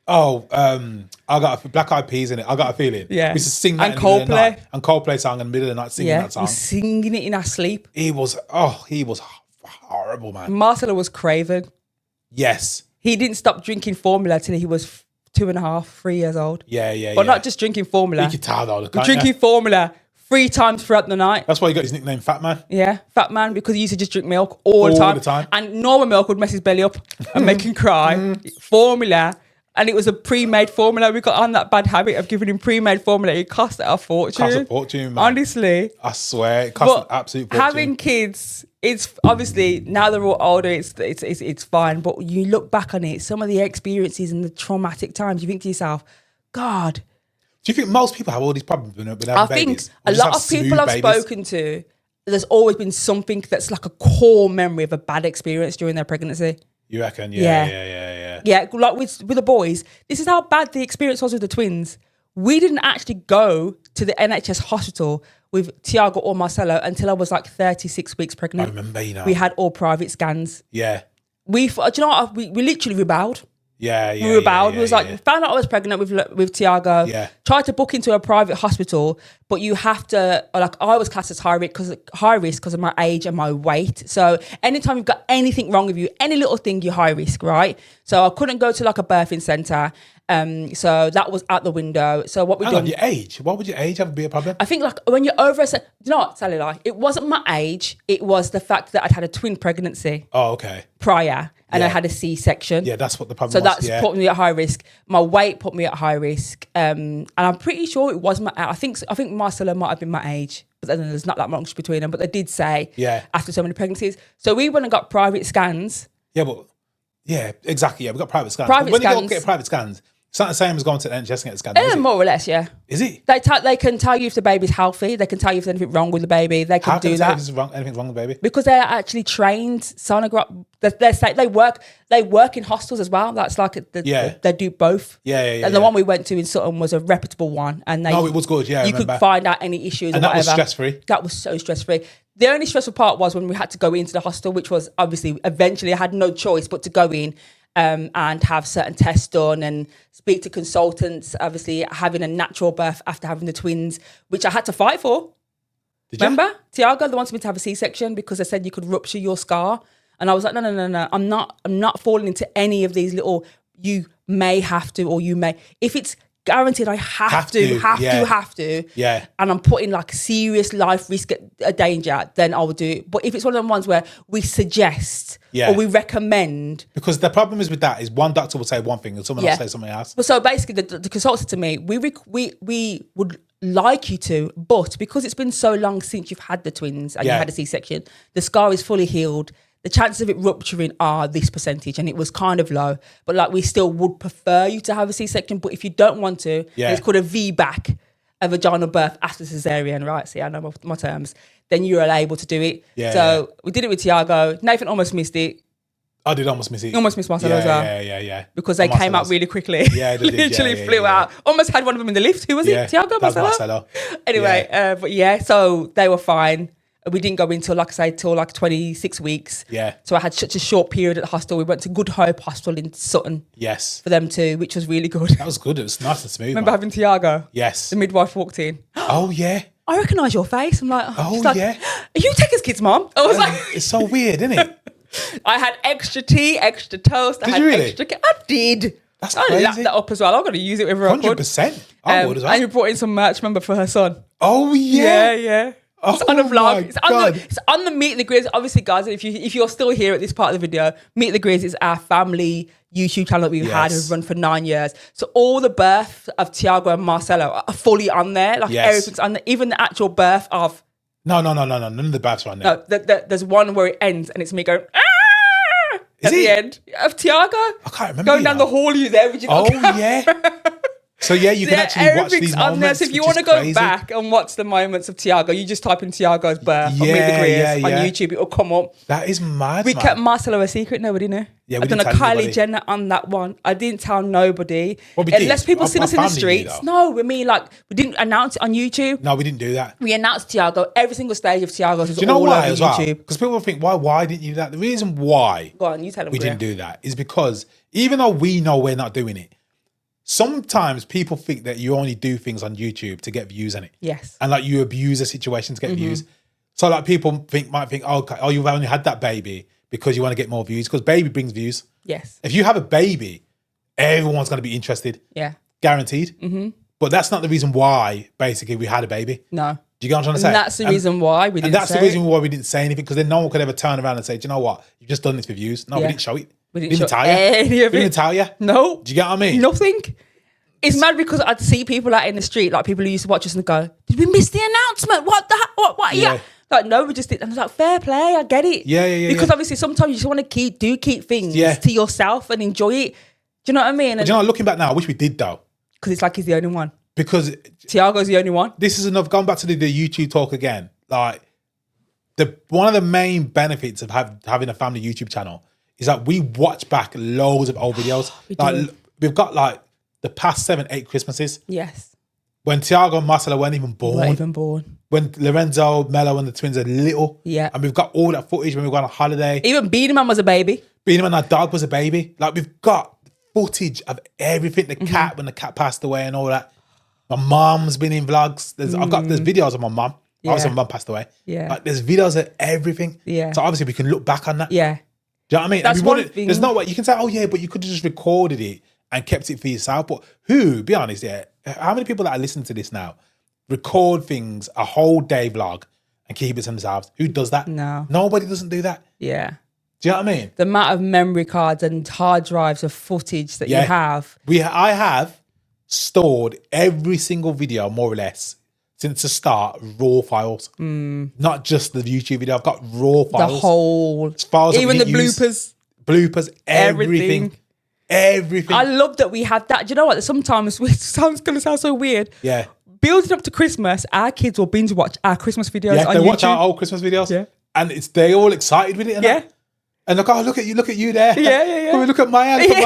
Oh, I got a Black Eyed Peas in it. I got a feeling. Yeah. We used to sing that and Coldplay. And Coldplay song in the middle of the night, singing that song. Yeah, singing it in our sleep. He was horrible, man. Marcelo was craving. Yes. He didn't stop drinking formula till he was 2.5, 3 years old. Yeah. But not just drinking formula. You could tell though. Drinking formula 3 times throughout the night. That's why he got his nickname Fat Man. Yeah, Fat Man, because he used to just drink milk all the time. And normal milk would mess his belly up and make him cry. Formula. And it was a pre-made formula. We got on that bad habit of giving him pre-made formula. It cost a fortune. Cost a fortune, man. Honestly. I swear, it cost an absolute fortune. Having kids, it's obviously, now they're all older, it's fine. But you look back on it, some of the experiences and the traumatic times, you think to yourself, God. Do you think most people have all these problems when having babies? I think a lot of people I've spoken to, there's always been something that's like a core memory of a bad experience during their pregnancy. You reckon? Yeah. Yeah, like with the boys, this is how bad the experience was with the twins. We didn't actually go to the NHS hospital with Tiago or Marcelo until I was like 36 weeks pregnant. I remember, you know. We had all private scans. Yeah. Do you know what? We literally rebelled. Yeah. We rebelled. We was like, found out I was pregnant with Tiago. Yeah. Tried to book into a private hospital, but you have to, like, I was classed as high risk because of my age and my weight. So anytime you've got anything wrong with you, any little thing, you're high risk, right? So I couldn't go to like a birthing centre. So that was out the window. So what we done? Your age? What would your age ever be a problem? I think like when you're over do you know what, Sally, like, it wasn't my age. It was the fact that I'd had a twin pregnancy. Oh, okay. Prior. And I had a C-section. Yeah, that's what the problem was. So that's put me at high risk. My weight put me at high risk. And I'm pretty sure it was I think Marcelo might have been my age. But then there's not that much between them. But they did say after so many pregnancies. So we went and got private scans. Yeah, but exactly. Yeah, we got private scans. When you go get private scans, It's not the same as going to the NHS and get a scan, is it? More or less, yeah. Is it? They can tell you if the baby's healthy. They can tell you if there's anything wrong with the baby. They can do that. Anything's wrong with the baby? Because they're actually trained sonograph. They work in hostels as well. That's like they do both. Yeah. And the one we went to in Sutton was a reputable one, and it was good. Yeah, you could find out any issues and or whatever. That was stress free. That was so stress free. The only stressful part was when we had to go into the hostel, which was obviously eventually I had no choice but to go in. And have certain tests done and speak to consultants, obviously having a natural birth after having the twins, which I had to fight for. Remember? Tiago, they wanted me to have a C-section because they said you could rupture your scar. And I was like, no. I'm not falling into any of these little, you may have to, or you may. If it's guaranteed I have to. Yeah. And I'm putting like serious life risk at danger, then I will do it. But if it's one of them ones where we suggest or we recommend. Because the problem is with that is one doctor will say one thing and someone else say something else. But so basically the consultant said to me, we would like you to, but because it's been so long since you've had the twins and you had a C-section, the scar is fully healed. The chances of it rupturing are this percentage, and it was kind of low. But like, we still would prefer you to have a C-section. But if you don't want to, it's called a VBAC, a vaginal birth after cesarean, right? See, I know my terms. Then you're able to do it. We did it with Tiago. Nathan almost missed it. I did almost miss it. You almost missed Marcelo as well. Yeah. Because they came out really quickly. Yeah, they did. Literally flew out. Almost had one of them in the lift. Who was it? Tiago, Marcelo? Anyway, but so they were fine. We didn't go in till, like I say, till like 26 weeks. Yeah. So I had such a short period at the hostel. We went to Good Hope Hostel in Sutton. Yes. For them too, which was really good. That was good. It was nice and smooth. Remember having Tiago? Yes. The midwife walked in. Oh, yeah. I recognise your face. I'm like, oh, like, yeah. Are you Tekka's kids, Mom? I was like, it's so weird, isn't it? I had extra tea, extra toast. Did you really? I did. That's I crazy. lapped that up as well. I'm going to use it wherever I could. 100%. I would as well. And you brought in some merch, remember, for her son. Oh, yeah. Yeah. Oh, it's on a vlog. God. It's on the Meet the Greers. Obviously, guys, if you're still here at this part of the video, Meet the Greers is our family YouTube channel that we've had. We've run for 9 years. So all the birth of Tiago and Marcelo are fully on there. Like everything's on there. Even the actual birth of... No. None of the births are on there. No, there's one where it ends and it's me going... At the end of Tiago. I can't remember. Going down the hall, you there? Yeah. So yeah, you can actually watch these moments. So if you want to go back and watch the moments of Tiago, you just type in Tiago's birth on Meet the Greers on YouTube. It'll come up. That is mad. We kept Marcelo a secret. Nobody knew. Yeah, I done a Kylie Jenner on that one. I didn't tell nobody. Well, we unless did. people see us in the streets. No, I mean, like, we didn't announce it on YouTube. No, we didn't do that. We announced Tiago. Every single stage of Tiago's was all over YouTube. Well? Because people think, why didn't you do that? The reason why Go on, you tell them, we didn't do that is because even though we know we're not doing it, sometimes people think that you only do things on YouTube to get views on it. Yes. And like you abuse a situation to get views. So like people might think, oh, you've only had that baby because you want to get more views, because baby brings views. Yes. If you have a baby, everyone's going to be interested. Yeah. Guaranteed. But that's not the reason why basically we had a baby. No. Do you get what I'm trying to say? And that's the reason why we didn't say it. And that's the reason why we didn't say anything, because then no one could ever turn around and say, do you know what? You've just done this for views. No, we didn't show it. We didn't show tell you. any of it. We didn't tell you. No. Do you get what I mean? Nothing. It's mad because I'd see people out in the street, like people who used to watch us and go, did we miss the announcement? What? Yeah. Like, no, we just did. And I was like, fair play, I get it. Yeah. Because obviously sometimes you just want to keep things to yourself and enjoy it. Do you know what I mean? But you know, looking back now, I wish we did though. Because it's like he's the only one. Because Tiago's the only one. This is enough. Going back to the YouTube talk again, like one of the main benefits of having a family YouTube channel is that we watch back loads of old videos. We've got like the past 7-8 Christmases. Yes. When Tiago and Marcelo weren't even born. When Lorenzo, Mello and the twins are little. Yeah. And we've got all that footage when we went on holiday. Even Beanie Man was a baby. Beanie Man, our dog, was a baby. Like, we've got footage of everything. The cat, when the cat passed away and all that. My mom's been in vlogs. There's videos of my mom. Yeah. Obviously, my mom passed away. Yeah. Like, there's videos of everything. Yeah. So obviously we can look back on that. Yeah. Do you know what I mean? That's one thing. There's no way you can say, oh yeah, but you could have just recorded it and kept it for yourself. But be honest, how many people that are listening to this now record things, a whole day vlog, and keep it to themselves? Who does that? No. Nobody doesn't do that. Yeah. Do you know what I mean? The amount of memory cards and hard drives of footage that you have. I have stored every single video, more or less, since the start, raw files. Not just the YouTube video. I've got raw files. The whole. Files even the bloopers. Bloopers, everything. everything. I love that we had that. Do you know what? Sometimes it sounds going to sound so weird. Yeah. Building up to Christmas, our kids will binge watch our Christmas videos Yeah, on they YouTube. watch our old Christmas videos. Yeah. And they all excited with it. And Yeah. that. And look, oh, look at you there. Yeah. Come and look at Maya. Look at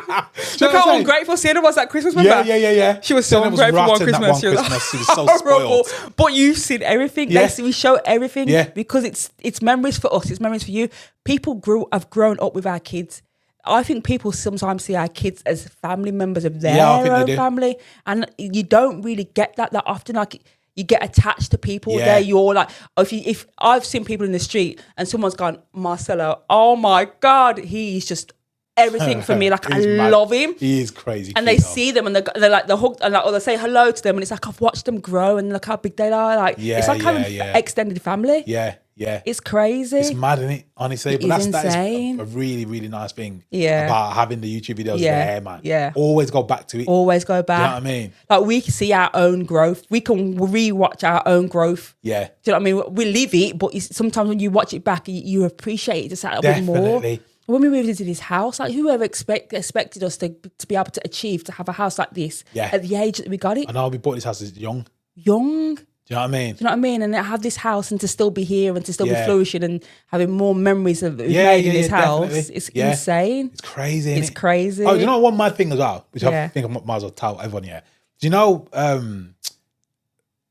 Maya. Look how ungrateful Sienna was that Christmas, remember? Yeah. She was so Sienna was ungrateful rotten one Christmas. She was so horrible. spoiled. But you've seen everything. Yeah. We show everything because it's memories for us. It's memories for you. People have grown up with our kids. I think people sometimes see our kids as family members of their own family, and you don't really get that often. Like you get attached to people. Yeah. You're like, if I've seen people in the street and someone's gone, Marcelo, oh my God, he's just everything for me. Like I love him. He is crazy. And they see them and they're like they're hooked and like, or they say hello to them and it's like I've watched them grow and look how big they are. Like it's like having extended family. Yeah. It's crazy. It's mad, isn't it? Honestly, but that is a really, really nice thing. Yeah. About having the YouTube videos there, man. Yeah. Always go back to it. Always go back. You know what I mean? Like we can see our own growth. We can rewatch our own growth. Yeah. Do you know what I mean? We live it, but sometimes when you watch it back, you appreciate it just a bit more. When we moved into this house, like whoever expected us to be able to achieve to have a house like this at the age that we got it. I know we bought this house as young. Do you know what I mean? Do you know what I mean? And have this house and to still be here and to still be flourishing and having more memories of we've made in this house. Definitely. It's insane. It's crazy. It's crazy. Oh, you know one mad thing as well, which I think I might as well tell everyone here. Do you know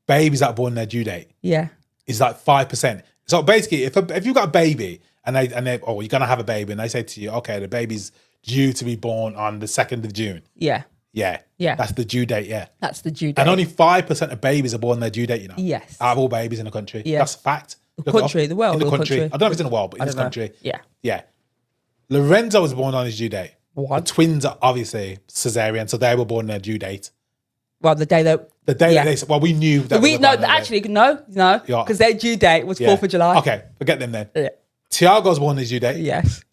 babies that are born their due date? Yeah. Is like 5%. So basically, if you've got a baby and they you're gonna have a baby and they say to you, okay, the baby's due to be born on the 2nd of June. Yeah. Yeah. That's the due date, That's the due date. And only 5% of babies are born their due date, you know? Yes. Out of all babies in the country. Yeah. That's a fact. The country, the world. In the country. I don't know if it's in the world, but in this country. Yeah. Lorenzo was born on his due date. What? The twins are obviously cesarean, so they were born on their due date. Well, the day that... The day that they said, well, we knew that no, because their due date was 4th of July. Okay, forget them then. Yeah. Tiago's born on his due date. Yes.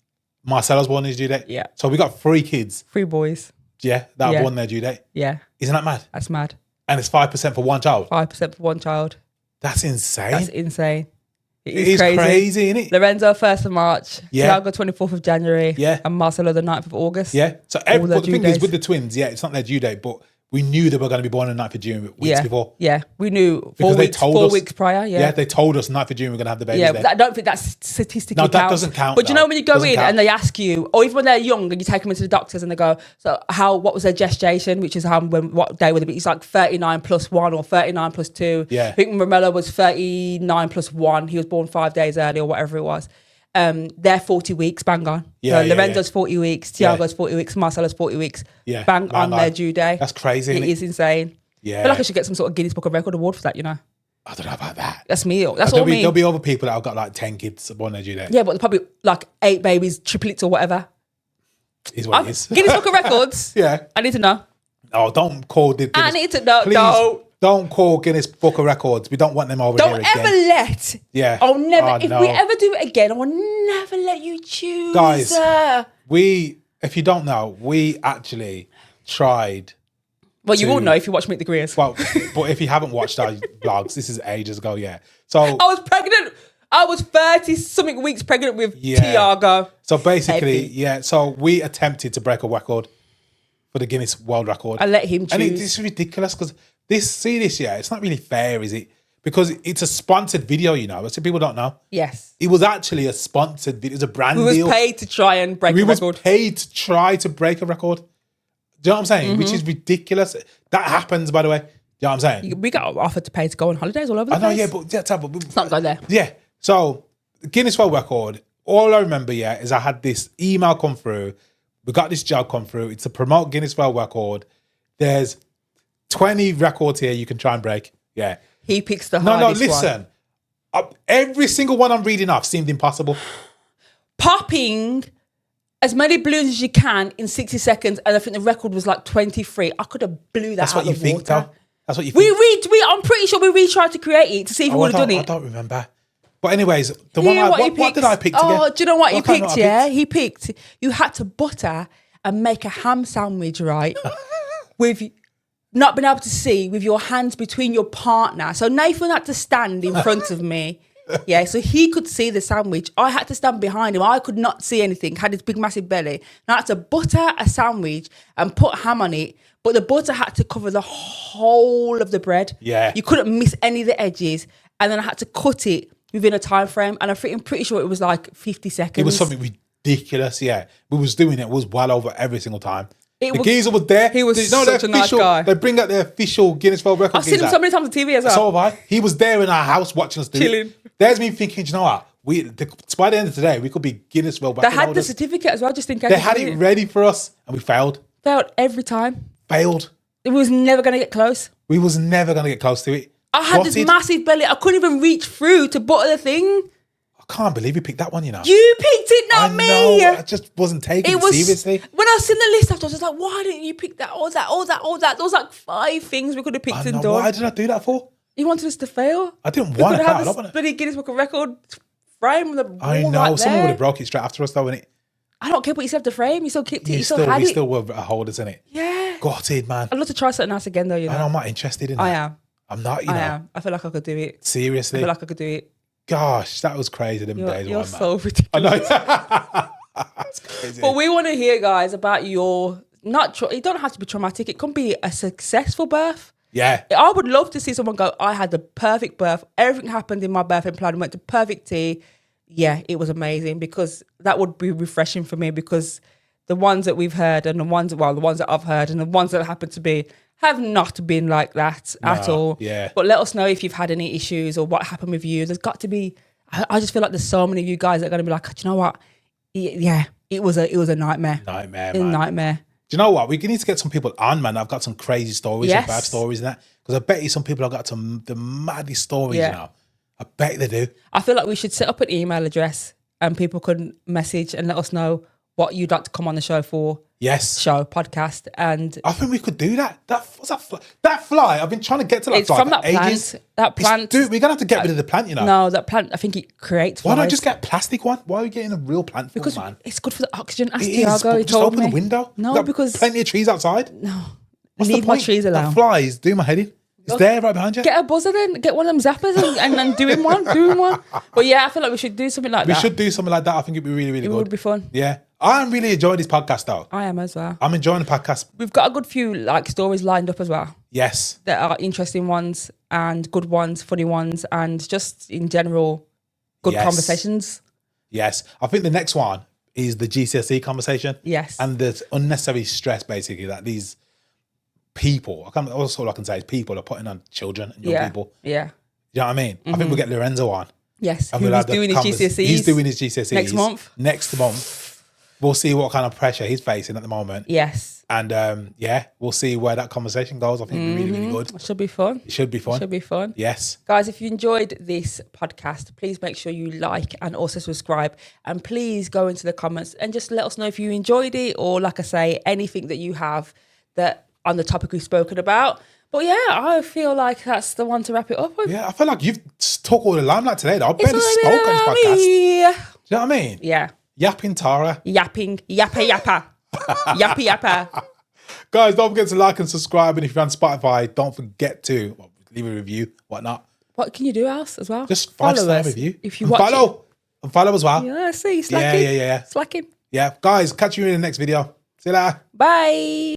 Marcelo's born on his due date. Yeah. So we got 3 kids. 3 boys. Yeah, that are born on their due date. Yeah. Isn't that mad? That's mad. And it's 5% for one child. 5% for one child. That's insane. That's insane. It is crazy, isn't it? Lorenzo 1st of March. Yeah. Tiago 24th of January. Yeah. And Marcelo the 9th of August. Yeah. So but the thing is with the twins, it's not their due date, but we knew they were going to be born on the 9th of June weeks before. Yeah, we knew because they told us 4 weeks prior. Yeah, they told us 9th of June we're going to have the baby. Yeah, then. I don't think that's statistically that doesn't count. But you know when you go in and they ask you, or even when they're young and you take them into the doctors and they go, so what was their gestation, which is what day would it be? It's like 39 plus 1 or 39 plus 2. Yeah. I think Romello was 39 plus 1. He was born 5 days early or whatever it was. They're 40 weeks, bang on. Yeah, so Lorenzo's 40 weeks, Tiago's 40 weeks, Marcelo's 40 weeks. Yeah, bang on their due day. That's crazy. It is insane. Yeah. I feel like I should get some sort of Guinness Book of Record award for that, you know. I don't know about that. That's me. That's all me. There'll be other people that have got like 10 kids born their due date. Yeah, but probably like 8 babies, triplets or whatever. Is what it is. Guinness Book of Records. Yeah. I need to know. Oh, don't call the Guinness. I need to know. Please, no. don't call Guinness Book of Records. We don't want them over here again. Don't ever let. Yeah. I'll never. If we ever do it again, I will never let you choose. Guys, if you don't know, we actually tried. Well, you will know if you watch Meet the Greers. Well, but if you haven't watched our vlogs, this is ages ago, So I was pregnant. I was 30-something weeks pregnant with Tiago. So basically, so we attempted to break a record for the Guinness World Record. I let him choose. And it's ridiculous because it's not really fair, is it? Because it's a sponsored video, you know. So people don't know. Yes. It was actually a sponsored video. It was a brand deal. We was paid to try and break a record. We was paid to try to break a record. Do you know what I'm saying? Which is ridiculous. That happens, by the way. Do you know what I'm saying? We got offered to pay to go on holidays all over the place. I know, but let's not go there. Yeah. So, Guinness World Record, all I remember, is I had this email come through. We got this job come through. It's to promote Guinness World Record. There's 20 records here you can try and break. Yeah. He picks the hardest one. No, listen. Every single one I'm reading off seemed impossible. Popping as many balloons as you can in 60 seconds, and I think the record was like 23. I could have blew that out of the water. That's what you think, though. That's what you think. I'm pretty sure we retried to create it to see if we would have done it. I don't remember. But anyways, the one what did I pick again? Oh, do you know what he picked, He picked, you had to butter and make a ham sandwich, right? With not being able to see with your hands between your partner. So Nathan had to stand in front of me Yeah, so he could see the sandwich. I had to stand behind him. I could not see anything. Had this big, massive belly. And I had to butter a sandwich and put ham on it. But the butter had to cover the whole of the bread. Yeah. You couldn't miss any of the edges. And then I had to cut it within a time frame. And I'm pretty sure it was like 50 seconds. It was something ridiculous, yeah. We was doing it. It was well over every single time. The geezer was there. He was such a nice guy. They bring out their official Guinness World Record. I've seen him so many times on TV as well. So have I. He was there in our house watching us do Chilling. it. There's me thinking, you know what? By the end of today, we could be Guinness World Record They had holders. the certificate as well, just in case. They had it ready for us, and we failed. Failed every time. Failed. It was never going to get close. We was never going to get close to it. I had this massive belly. I couldn't even reach through to butter the thing. I can't believe you picked that one, you know. You picked it, not me. No, I just wasn't taking it seriously. When I was in the list after, I was like, why didn't you pick that, all that? There was like 5 things we could have picked and done. Why did I do that for? You wanted us to fail? I didn't want to fail. We could have a bloody Guinness Book of Record frame on the wall. I know. Right, someone would have broke it straight after us, though, innit? I don't care, but you still have the frame. You still kept it. You still had had it. it. Still were holders, innit? Yeah. Gutted, man. I'd love to try something else again, though, you know. And I'm not interested in that. I am. I'm not, you know. I am. I feel like I could do it. Seriously? I feel like I could do it. Gosh, that was crazy them days. You're so ridiculous. I know. That's crazy. But we want to hear, guys, about your, it don't have to be traumatic. It can be a successful birth. Yeah. I would love to see someone go, I had the perfect birth. Everything happened in my birthing plan. Went to perfect T. Yeah, it was amazing, because that would be refreshing for me, because the ones that we've heard and the ones that I've heard and the ones that happen to be have not been like that at all. Yeah. But let us know if you've had any issues or what happened with you. There's got to be, I just feel like there's so many of you guys that are going to be like, do you know what? Yeah, it was a nightmare. Nightmare, A man. nightmare. Do you know what? We need to get some people on, man. I've got some crazy stories and Yes. bad stories and that. Because I bet you some people have got the maddest stories, Yeah. you know. I bet they do. I feel like we should set up an email address and people can message and let us know what you'd like to come on the show for. Yes. Show, podcast, and I think we could do that. That fly, I've been trying to get to that it's fly from for that ages. plant. That plant. Dude, we're going to have to get rid of the plant, you know. No, that plant, I think it creates Why flies. not just get a plastic one? Why are we getting a real plant Because man? it's good for the oxygen. Ask It is, Tiago, but he just told open me. the window. No, Got because plenty of trees outside. no, What's the leave my point? trees alone. That fly is doing my head in. It's there right behind you. Get a buzzer then. Get one of them zappers and then doing one. But yeah, I feel like we should do something like We that. should do something like that. I think it'd be really, really It good. would be fun. Yeah. I'm really enjoying this podcast, though. I am as well. I'm enjoying the podcast. We've got a good few like stories lined up as well. Yes. That are interesting ones and good ones, funny ones, and just in general, good Yes. conversations. Yes. I think the next one is the GCSE conversation. Yes. And the unnecessary stress, basically, that these people, also all I can say is people are putting on children and young people. Yeah. You know what I mean? I think we'll get Lorenzo on. Yes. And Who's we'll have the doing his GCSEs. He's doing his GCSEs. Next month. Next month. We'll see what kind of pressure he's facing at the moment. Yes. And yeah, we'll see where that conversation goes. I think it'll be really, really good. It should be fun. It should be fun. Should be fun. Yes. Guys, if you enjoyed this podcast, please make sure you like and also subscribe. And please go into the comments and just let us know if you enjoyed it, or like I say, anything that you have that on the topic we've spoken about. But yeah, I feel like that's the one to wrap it up with. Yeah, I feel like you've took all the limelight today, though. I barely spoke on this podcast. Do you know what I mean? Yeah. Yapping Tara. Yapping. Yappa. Yappy yappa. Guys, don't forget to like and subscribe. And if you're on Spotify, don't forget to leave a review, whatnot. What can you do else as well? Just Follow 5-star us. review. If you and watch follow. And follow as well. Yeah, see, slacking. Yeah. Slacking. Yeah. Guys, catch you in the next video. See you later. Bye.